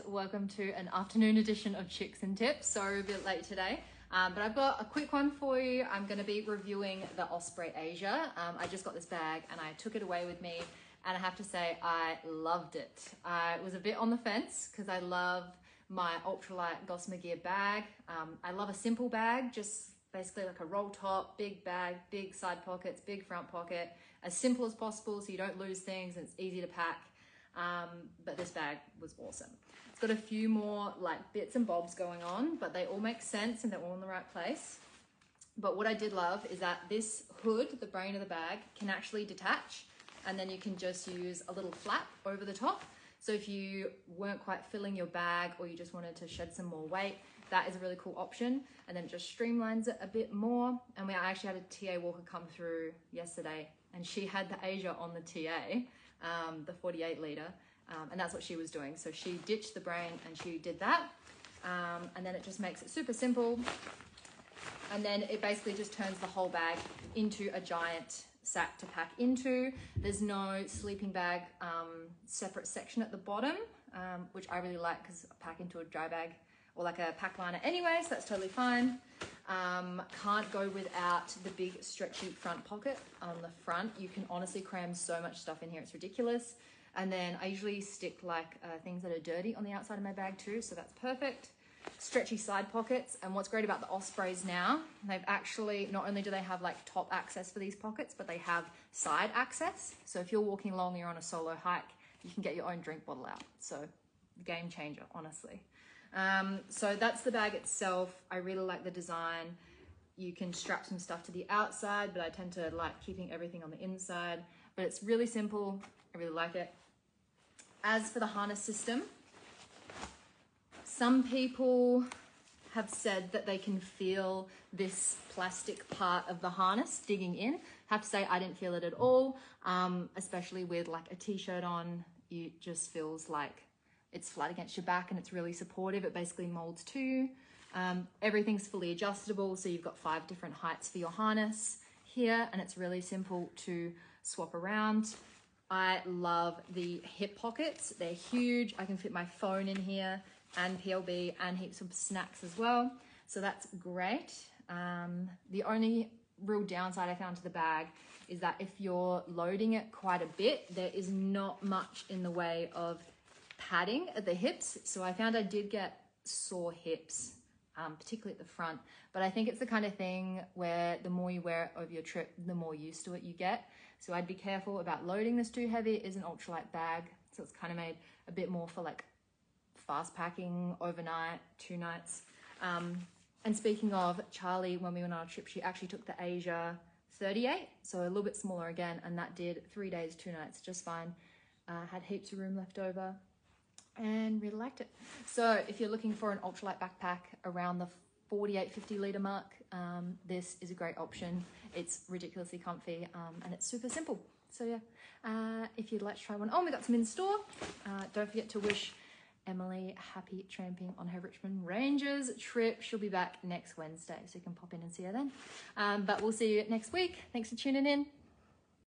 welcome to an afternoon edition of Chicks and Tips. Sorry, a bit late today, but I've got a quick one for you. I'm going to be reviewing the Osprey Eja. I just got this bag and I took it away with me, and I have to say I loved it. I was a bit on the fence because I love my ultralight Gossamer Gear bag. I love a simple bag, just basically like a roll top, big bag, big side pockets, big front pocket, as simple as possible so you don't lose things and it's easy to pack. But this bag was awesome. It's got a few more like bits and bobs going on, but they all make sense and they're all in the right place. But what I did love is that this hood, the brain of the bag, can actually detach, and then you can just use a little flap over the top. So if you weren't quite filling your bag or you just wanted to shed some more weight, that is a really cool option. And then it just streamlines it a bit more. And I actually had a TA walker come through yesterday and she had the Eja on the TA, the 48 litre, and that's what she was doing. So she ditched the brain and she did that. And then it just makes it super simple. And then it basically just turns the whole bag into a giant sack to pack into. There's no sleeping bag separate section at the bottom, which I really like because I pack into a dry bag or like a pack liner anyway, so that's totally fine. Can't go without the big stretchy front pocket on the front. You can honestly cram so much stuff in here, it's ridiculous. And then I usually stick like things that are dirty on the outside of my bag too, so that's perfect. Stretchy side pockets, and what's great about the Ospreys now, they've actually, not only do they have like top access for these pockets, but they have side access. So if you're walking along, you're on a solo hike, you can get your own drink bottle out. So game changer, honestly. So that's the bag itself. I really like the design. You can strap some stuff to the outside, but I tend to like keeping everything on the inside. But it's really simple. I really like it. As for the harness system, some people have said that they can feel this plastic part of the harness digging in. I have to say I didn't feel it at all, especially with like a t-shirt on. It just feels like it's flat against your back and it's really supportive. It basically molds to you. Everything's fully adjustable, so you've got 5 different heights for your harness here, and it's really simple to swap around. I love the hip pockets. They're huge. I can fit my phone in here and PLB and heaps of snacks as well. So that's great. The only real downside I found to the bag is that if you're loading it quite a bit, there is not much in the way of padding at the hips. So I found I did get sore hips, particularly at the front. But I think it's the kind of thing where the more you wear it over your trip, the more used to it you get. So I'd be careful about loading this too heavy. It is an ultralight bag, so it's kind of made a bit more for like fast packing overnight, 2 nights. And speaking of Charlie, when we went on our trip, she actually took the Eja 38, so a little bit smaller again, and that did 3 days, 2 nights, just fine. Had heaps of room left over and really liked it. So if you're looking for an ultralight backpack around the 48, 50 litre mark, this is a great option. It's ridiculously comfy and it's super simple. So yeah, if you'd like to try one, we got some in store. Don't forget to wish Emily happy tramping on her Richmond Rangers trip. She'll be back next Wednesday, so you can pop in and see her then. But we'll see you next week. Thanks for tuning in.